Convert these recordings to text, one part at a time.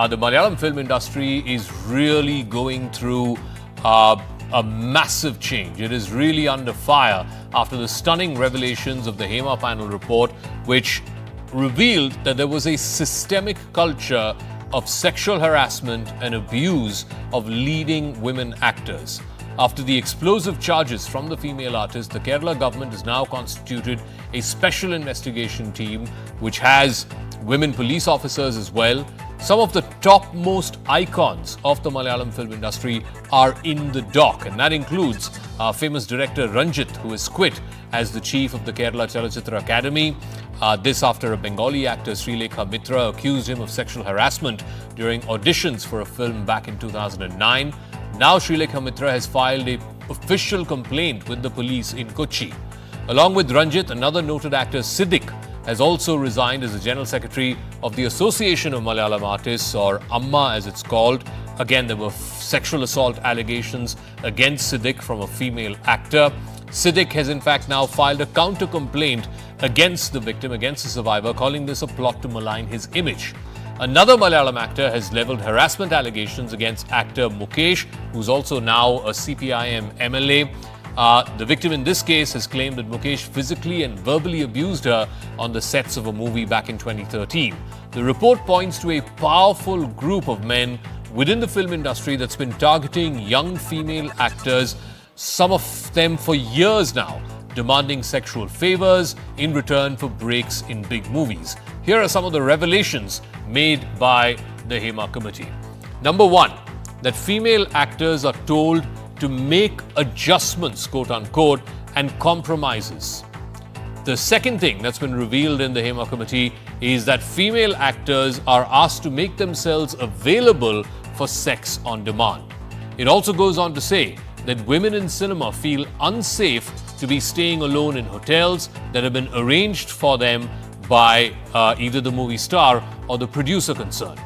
the Malayalam film industry is really going through a massive change. It is really under fire after the stunning revelations of the Hema panel report, which revealed that there was a systemic culture of sexual harassment and abuse of leading women actors. After the explosive charges from the female artist, the Kerala government has now constituted a special investigation team which has women police officers as well. Some of the topmost icons of the Malayalam film industry are in the dock, and that includes famous director Ranjit, who has quit as the chief of the Kerala Chalachitra Academy. This after a Bengali actor, Srilekha Mitra, accused him of sexual harassment during auditions for a film back in 2009. Now Srilekha Mitra has filed an official complaint with the police in Kochi. Along with Ranjit, another noted actor, Siddiq, has also resigned as the General Secretary of the Association of Malayalam Artists, or AMMA as it's called. Again, there were sexual assault allegations against Siddiq from a female actor. Siddiq has in fact now filed a counter-complaint against the victim, against the survivor, calling this a plot to malign his image. Another Malayalam actor has levelled harassment allegations against actor Mukesh, who's also now a CPIM MLA. The victim in this case has claimed that Mukesh physically and verbally abused her on the sets of a movie back in 2013. The report points to a powerful group of men within the film industry that's been targeting young female actors, some of them for years now, demanding sexual favors in return for breaks in big movies. Here are some of the revelations made by the Hema Committee. Number one, that female actors are told to make adjustments, quote unquote, and compromises. The second thing that's been revealed in the Hema Committee is that female actors are asked to make themselves available for sex on demand. It also goes on to say that women in cinema feel unsafe to be staying alone in hotels that have been arranged for them by either the movie star or the producer concerned.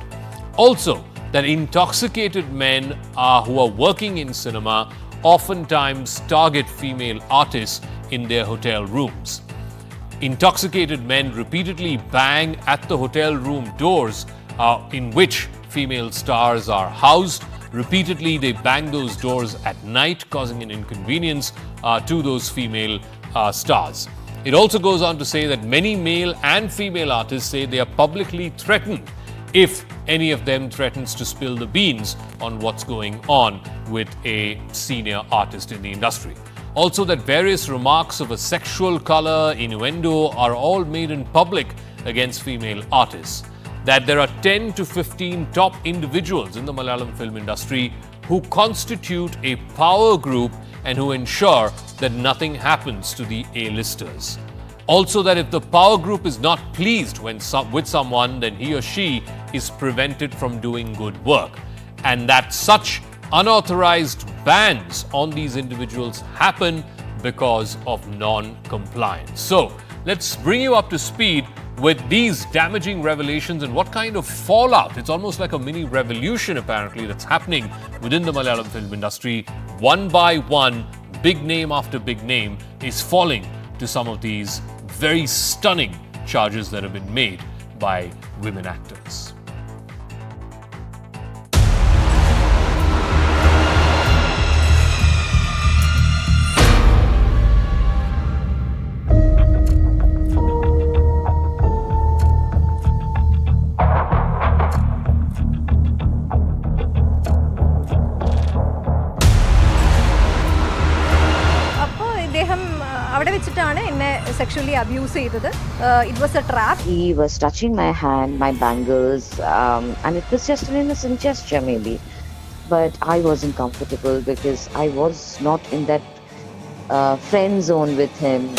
Also, that intoxicated men who are working in cinema oftentimes target female artists in their hotel rooms. Intoxicated men repeatedly bang at the hotel room doors in which female stars are housed. Repeatedly, they bang those doors at night, causing an inconvenience to those female stars. It also goes on to say that many male and female artists say they are publicly threatened if any of them threatens to spill the beans on what's going on with a senior artist in the industry. Also, that various remarks of a sexual color, innuendo, are all made in public against female artists. That there are 10 to 15 top individuals in the Malayalam film industry who constitute a power group and who ensure that nothing happens to the A-listers. Also, that if the power group is not pleased with someone, then he or she is prevented from doing good work. And that such unauthorized bans on these individuals happen because of non-compliance. So, let's bring you up to speed with these damaging revelations and what kind of fallout. It's almost like a mini revolution, apparently, that's happening within the Malayalam film industry. One by one, big name after big name is falling to some of these very stunning charges that have been made by women actors. Sexually abused. It was a trap. He was touching my hand, my bangles, and it was just an innocent gesture maybe. But I wasn't comfortable because I was not in that friend zone with him.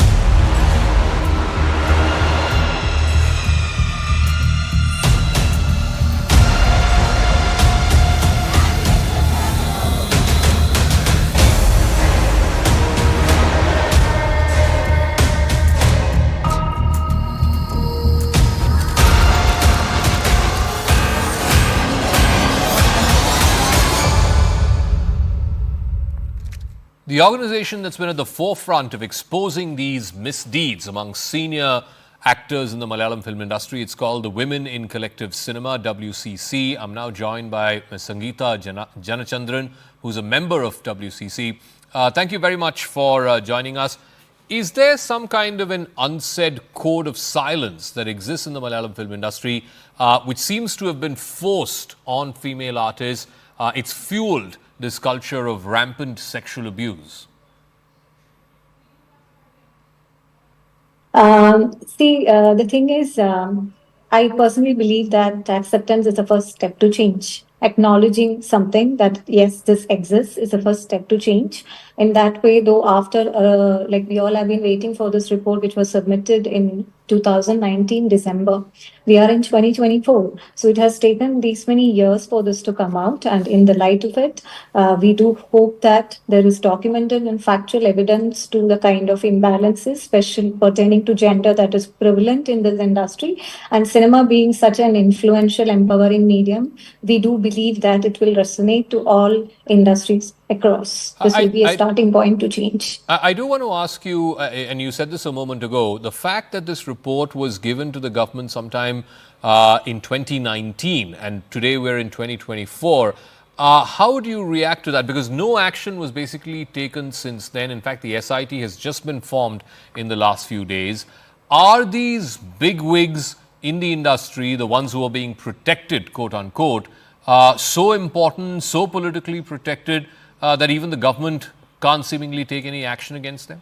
The organization that's been at the forefront of exposing these misdeeds among senior actors in the Malayalam film industry. It's called the Women in Collective Cinema, WCC. I'm now joined by Ms. Sangeeta Janachandran, who's a member of WCC. Thank you very much for joining us. Is there some kind of an unsaid code of silence that exists in the Malayalam film industry, which seems to have been forced on female artists? It's fueled this culture of rampant sexual abuse. The thing is, I personally believe that acceptance is the first step to change. Acknowledging something that, yes, this exists is the first step to change. In that way, though, after, we all have been waiting for this report, which was submitted in 2019 December. We are in 2024. So it has taken these many years for this to come out. And in the light of it, we do hope that there is documented and factual evidence to the kind of imbalances, especially pertaining to gender, that is prevalent in this industry. And cinema being such an influential, empowering medium, we do believe that it will resonate to all industries across. This will be a starting point to change. I do want to ask you, and you said this a moment ago, the fact that this report was given to the government sometime in 2019 and today we're in 2024, how do you react to that? Because no action was basically taken since then. In fact, the SIT has just been formed in the last few days. Are these big wigs in the industry, the ones who are being protected, quote unquote, so important, so politically protected, that even the government can't seemingly take any action against them?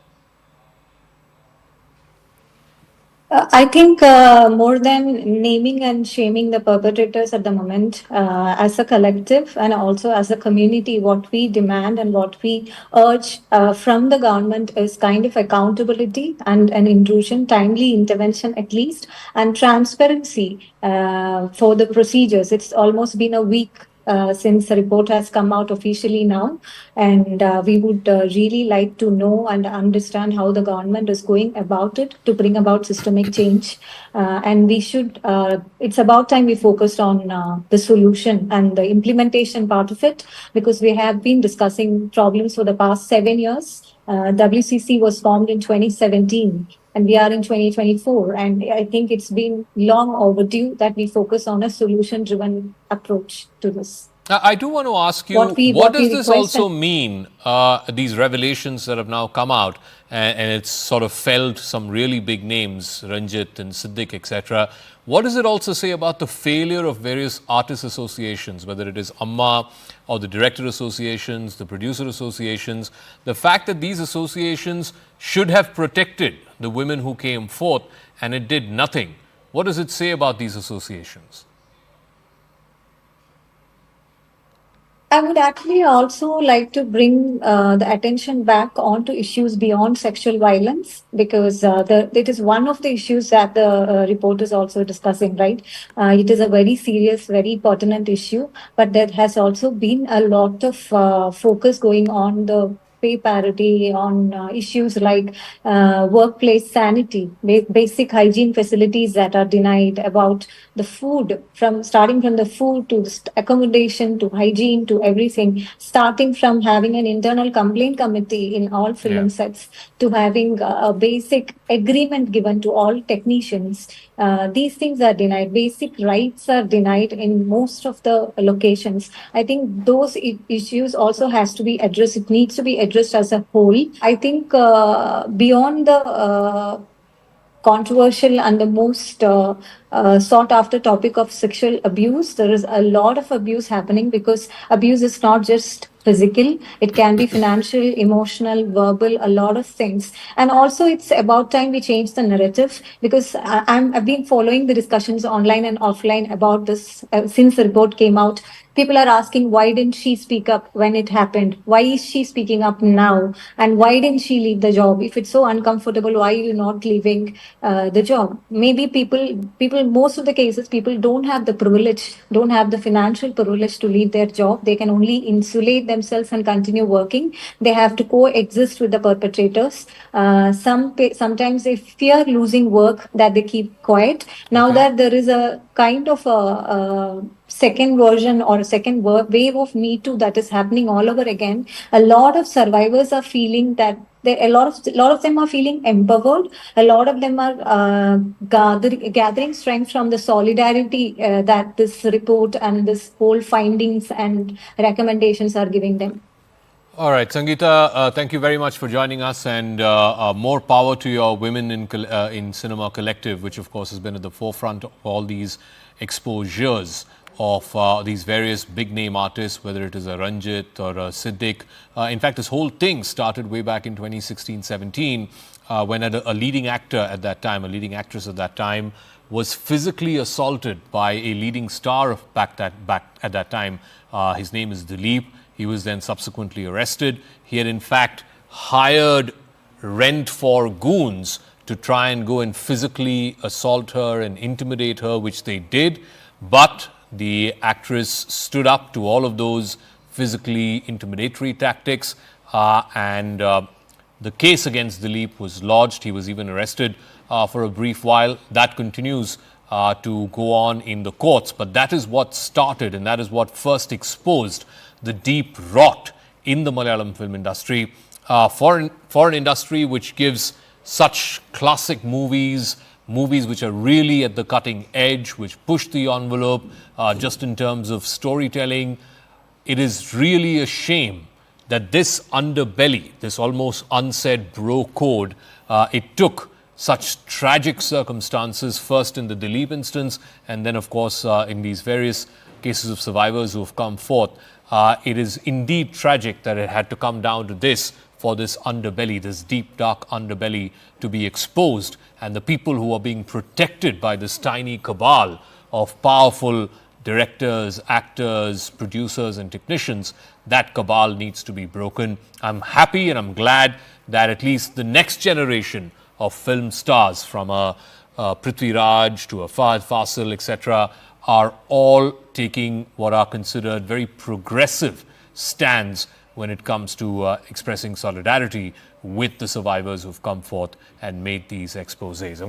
I think more than naming and shaming the perpetrators at the moment, as a collective and also as a community, what we demand and what we urge from the government is kind of accountability and an intrusion, timely intervention at least, and transparency for the procedures. It's almost been a week since the report has come out officially now. And we would really like to know and understand how the government is going about it to bring about systemic change. And we should, it's about time we focused on the solution and the implementation part of it, because we have been discussing problems for the past 7 years. WCC was formed in 2017. And we are in 2024. And I think it's been long overdue that we focus on a solution-driven approach to this. I do want to ask you, what does this also mean, these revelations that have now come out, and it's sort of felled some really big names, Ranjit and Siddiq, etc. What does it also say about the failure of various artist associations, whether it is Amma or the director associations, the producer associations, the fact that these associations should have protected the women who came forth and it did nothing? What does it say about these associations? I would actually also like to bring the attention back onto issues beyond sexual violence, because it is one of the issues that the report is also discussing, right? It is a very serious, very pertinent issue, but there has also been a lot of focus going on the pay parity, on issues like workplace sanity, basic hygiene facilities that are denied, about the food, from starting from the food to the accommodation to hygiene to everything, starting from having an internal complaint committee in all film sets to having a basic agreement given to all technicians. These things are denied. Basic rights are denied in most of the locations. I think those issues also has to be addressed. It needs to be addressed as a whole. I think beyond the controversial and the most sought after topic of sexual abuse, there is a lot of abuse happening, because abuse is not just physical, it can be financial, emotional, verbal, a lot of things. And also it's about time we change the narrative, because I've been following the discussions online and offline about this since the report came out. People are asking, why didn't she speak up when it happened? Why is she speaking up now? And why didn't she leave the job? If it's so uncomfortable, why are you not leaving the job? Maybe people, most of the cases, people don't have the privilege, don't have the financial privilege to leave their job. They can only insulate themselves and continue working. They have to coexist with the perpetrators. Sometimes they fear losing work, that they keep quiet. Now that there is a kind of a second version or second wave of Me Too that is happening all over again, a lot of survivors are feeling that a lot of them are feeling empowered. A lot of them are gathering strength from the solidarity that this report and this whole findings and recommendations are giving them. All right, Sangeeta, thank you very much for joining us, and more power to your Women in Cinema collective, which of course has been at the forefront of all these exposures of these various big name artists, whether it is a Ranjit or a Siddiq. In fact, this whole thing started way back in 2016-17 when a leading actor at that time, a leading actress at that time, was physically assaulted by a leading star of back at that time. His name is Dileep. He was then subsequently arrested. He had in fact hired rent-for goons to try and go and physically assault her and intimidate her, which they did. But the actress stood up to all of those physically intimidatory tactics, and the case against Dileep was lodged. He was even arrested for a brief while. That continues to go on in the courts, but that is what started, and that is what first exposed the deep rot in the Malayalam film industry, for an industry which gives such classic movies which are really at the cutting edge, which push the envelope just in terms of storytelling. It is really a shame that this underbelly, this almost unsaid bro code, it took such tragic circumstances, first in the Dileep instance, and then of course in these various cases of survivors who have come forth. It is indeed tragic that it had to come down to this, for this underbelly, this deep dark underbelly to be exposed, and the people who are being protected by this tiny cabal of powerful directors, actors, producers and technicians, that cabal needs to be broken. I'm happy and I'm glad that at least the next generation of film stars, from a Prithvi Raj to a Fahad Fasil, etc., are all taking what are considered very progressive stands when it comes to expressing solidarity with the survivors who've come forth and made these exposés.